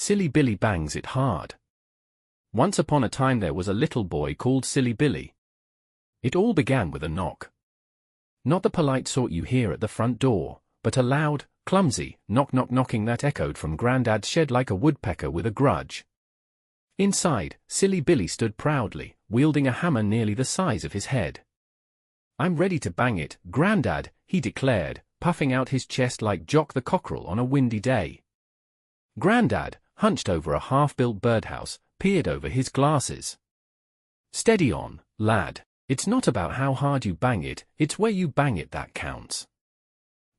Silly Billy Bangs It Hard. Once upon a time there was a little boy called Silly Billy. It all began with a knock. Not the polite sort you hear at the front door, but a loud, clumsy, knock-knock-knocking that echoed from Grandad's shed like a woodpecker with a grudge. Inside, Silly Billy stood proudly, wielding a hammer nearly the size of his head. "I'm ready to bang it, Grandad," he declared, puffing out his chest like Jock the Cockerel on a windy day. Grandad, hunched over a half-built birdhouse, peered over his glasses. "Steady on, lad. It's not about how hard you bang it, it's where you bang it that counts."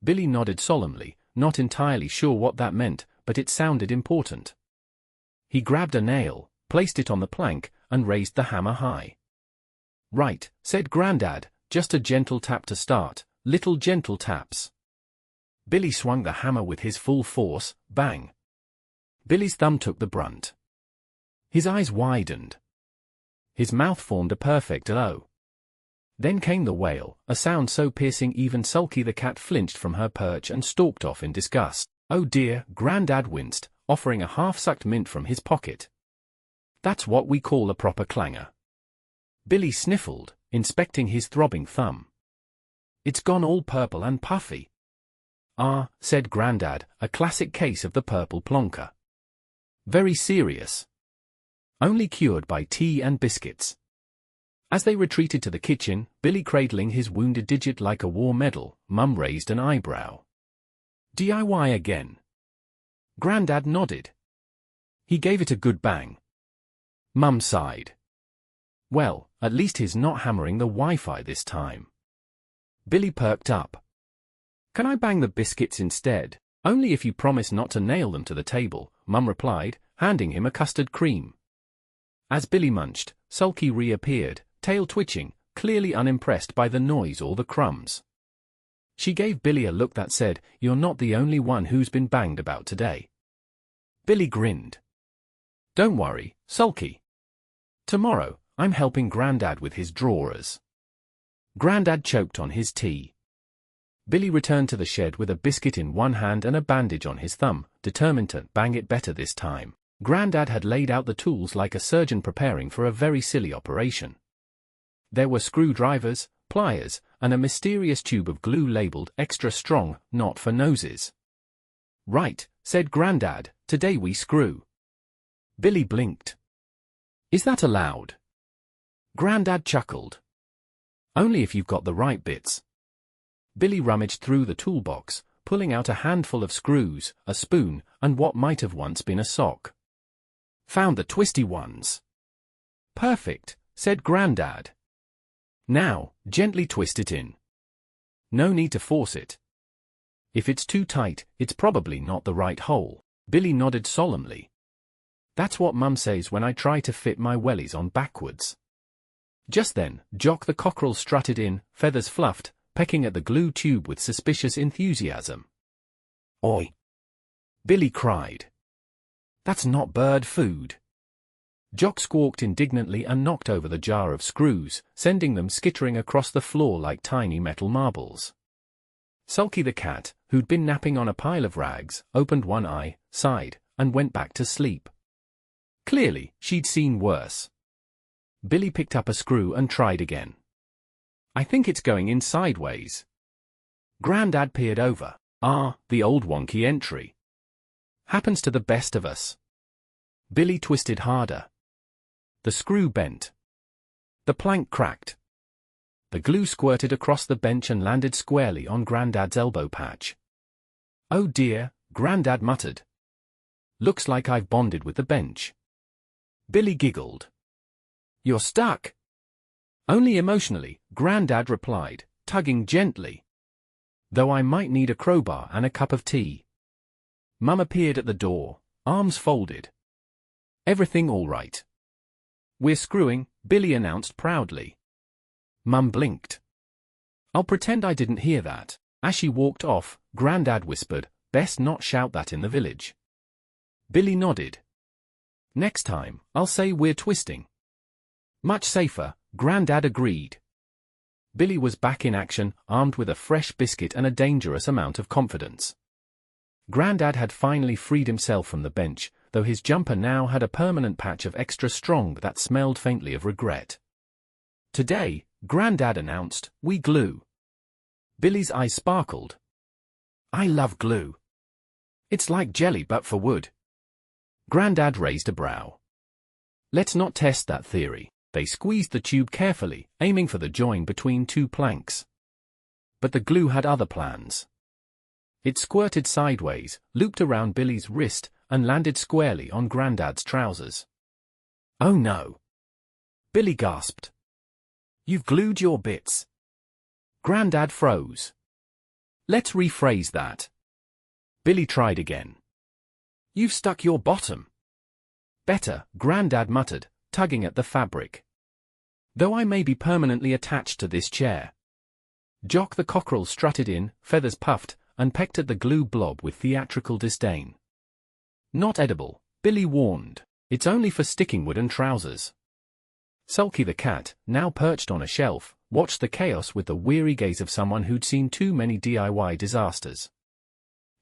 Billy nodded solemnly, not entirely sure what that meant, but it sounded important. He grabbed a nail, placed it on the plank, and raised the hammer high. "Right," said Grandad, "just a gentle tap to start, little gentle taps." Billy swung the hammer with his full force, bang. Billy's thumb took the brunt. His eyes widened. His mouth formed a perfect O. Then came the wail, a sound so piercing even Sulky the cat flinched from her perch and stalked off in disgust. "Oh dear," Grandad winced, offering a half-sucked mint from his pocket. "That's what we call a proper clanger." Billy sniffled, inspecting his throbbing thumb. "It's gone all purple and puffy." "Ah," said Grandad, "a classic case of the purple plonker. Very serious. Only cured by tea and biscuits." As they retreated to the kitchen, Billy cradling his wounded digit like a war medal, Mum raised an eyebrow. "DIY again?" Grandad nodded. "He gave it a good bang." Mum sighed. "Well, at least he's not hammering the Wi-Fi this time." Billy perked up. "Can I bang the biscuits instead?" "Only if you promise not to nail them to the table," Mum replied, handing him a custard cream. As Billy munched, Sulky reappeared, tail twitching, clearly unimpressed by the noise or the crumbs. She gave Billy a look that said, "You're not the only one who's been banged about today." Billy grinned. "Don't worry, Sulky. Tomorrow, I'm helping Grandad with his drawers." Grandad choked on his tea. Billy returned to the shed with a biscuit in one hand and a bandage on his thumb, determined to bang it better this time. Grandad had laid out the tools like a surgeon preparing for a very silly operation. There were screwdrivers, pliers, and a mysterious tube of glue labeled extra strong, not for noses. "Right," said Grandad, "today we screw." Billy blinked. "Is that allowed?" Grandad chuckled. "Only if you've got the right bits." Billy rummaged through the toolbox, pulling out a handful of screws, a spoon, and what might have once been a sock. "Found the twisty ones." "Perfect," said Grandad. "Now, gently twist it in. No need to force it. If it's too tight, it's probably not the right hole." Billy nodded solemnly. "That's what Mum says when I try to fit my wellies on backwards." Just then, Jock the Cockerel strutted in, feathers fluffed, pecking at the glue tube with suspicious enthusiasm. "Oi!" Billy cried. "That's not bird food." Jock squawked indignantly and knocked over the jar of screws, sending them skittering across the floor like tiny metal marbles. Sulky the cat, who'd been napping on a pile of rags, opened one eye, sighed, and went back to sleep. Clearly, she'd seen worse. Billy picked up a screw and tried again. "I think it's going in sideways." Grandad peered over. "Ah, the old wonky entry. Happens to the best of us." Billy twisted harder. The screw bent. The plank cracked. The glue squirted across the bench and landed squarely on Grandad's elbow patch. "Oh dear," Grandad muttered. "Looks like I've bonded with the bench." Billy giggled. "You're stuck." "Only emotionally," Grandad replied, tugging gently. "Though I might need a crowbar and a cup of tea." Mum appeared at the door, arms folded. "Everything all right?" "We're screwing," Billy announced proudly. Mum blinked. "I'll pretend I didn't hear that." As she walked off, Grandad whispered, "Best not shout that in the village." Billy nodded. "Next time, I'll say we're twisting." "Much safer," Grandad agreed. Billy was back in action, armed with a fresh biscuit and a dangerous amount of confidence. Grandad had finally freed himself from the bench, though his jumper now had a permanent patch of extra strong that smelled faintly of regret. "Today," Grandad announced, "we glue." Billy's eyes sparkled. "I love glue. It's like jelly but for wood." Grandad raised a brow. "Let's not test that theory." They squeezed the tube carefully, aiming for the join between two planks. But the glue had other plans. It squirted sideways, looped around Billy's wrist, and landed squarely on Grandad's trousers. "Oh no!" Billy gasped. "You've glued your bits." Grandad froze. "Let's rephrase that." Billy tried again. "You've stuck your bottom." "Better," Grandad muttered, tugging at the fabric. "Though I may be permanently attached to this chair." Jock the cockerel strutted in, feathers puffed, and pecked at the glue blob with theatrical disdain. "Not edible," Billy warned. "It's only for sticking wooden trousers." Sulky the cat, now perched on a shelf, watched the chaos with the weary gaze of someone who'd seen too many DIY disasters.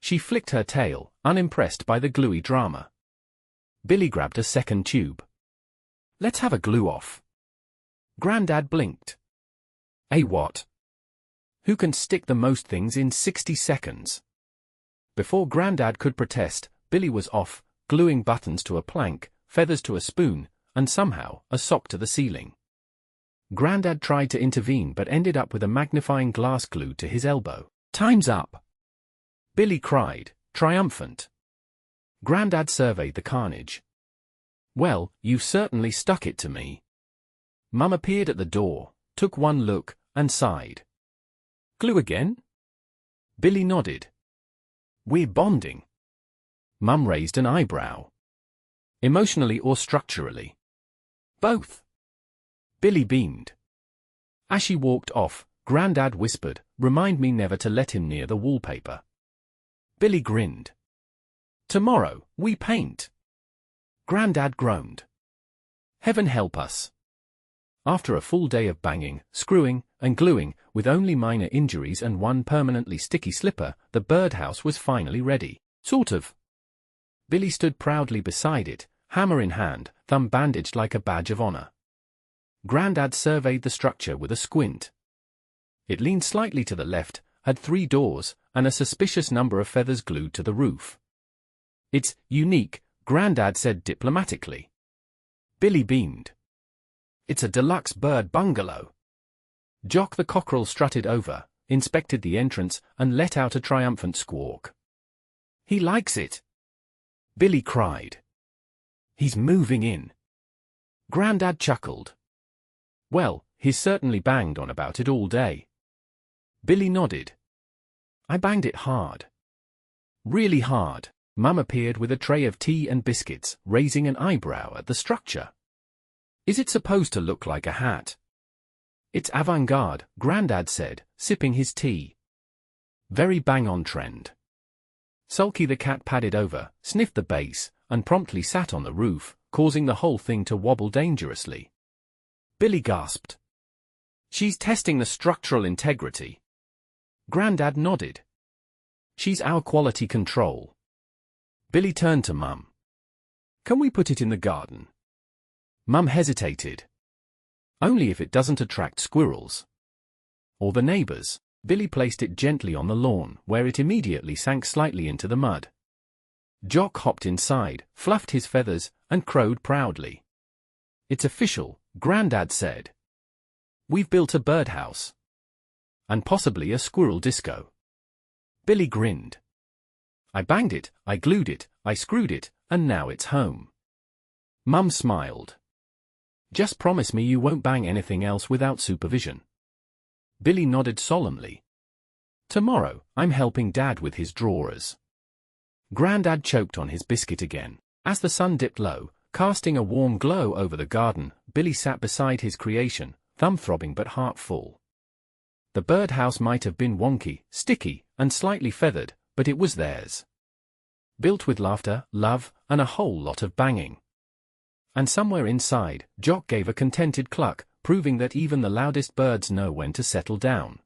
She flicked her tail, unimpressed by the gluey drama. Billy grabbed a second tube. "Let's have a glue-off." Grandad blinked. "A what?" "Who can stick the most things in 60 seconds? Before Grandad could protest, Billy was off, gluing buttons to a plank, feathers to a spoon, and somehow, a sock to the ceiling. Grandad tried to intervene but ended up with a magnifying glass glued to his elbow. "Time's up!" Billy cried, triumphant. Grandad surveyed the carnage. "Well, you've certainly stuck it to me." Mum appeared at the door, took one look, and sighed. "Glue again?" Billy nodded. "We're bonding." Mum raised an eyebrow. "Emotionally or structurally?" "Both." Billy beamed. As she walked off, Grandad whispered, "Remind me never to let him near the wallpaper." Billy grinned. "Tomorrow, we paint." Grandad groaned. "Heaven help us." After a full day of banging, screwing, and gluing, with only minor injuries and one permanently sticky slipper, the birdhouse was finally ready. Sort of. Billy stood proudly beside it, hammer in hand, thumb bandaged like a badge of honor. Grandad surveyed the structure with a squint. It leaned slightly to the left, had 3 doors, and a suspicious number of feathers glued to the roof. "It's unique," Grandad said diplomatically. Billy beamed. "It's a deluxe bird bungalow." Jock the cockerel strutted over, inspected the entrance, and let out a triumphant squawk. "He likes it!" Billy cried. "He's moving in." Grandad chuckled. "Well, he's certainly banged on about it all day." Billy nodded. "I banged it hard. Really hard." Mum appeared with a tray of tea and biscuits, raising an eyebrow at the structure. "Is it supposed to look like a hat?" "It's avant-garde," Grandad said, sipping his tea. "Very bang-on trend." Sulky the cat padded over, sniffed the base, and promptly sat on the roof, causing the whole thing to wobble dangerously. Billy gasped. "She's testing the structural integrity." Grandad nodded. "She's our quality control." Billy turned to Mum. "Can we put it in the garden?" Mum hesitated. "Only if it doesn't attract squirrels." "Or the neighbors." Billy placed it gently on the lawn, where it immediately sank slightly into the mud. Jock hopped inside, fluffed his feathers, and crowed proudly. "It's official," Grandad said. "We've built a birdhouse. And possibly a squirrel disco." Billy grinned. "I banged it, I glued it, I screwed it, and now it's home." Mum smiled. "Just promise me you won't bang anything else without supervision." Billy nodded solemnly. "Tomorrow, I'm helping Dad with his drawers." Grandad choked on his biscuit again. As the sun dipped low, casting a warm glow over the garden, Billy sat beside his creation, thumb throbbing but heart full. The birdhouse might have been wonky, sticky, and slightly feathered, but it was theirs. Built with laughter, love, and a whole lot of banging. And somewhere inside, Jock gave a contented cluck, proving that even the loudest birds know when to settle down.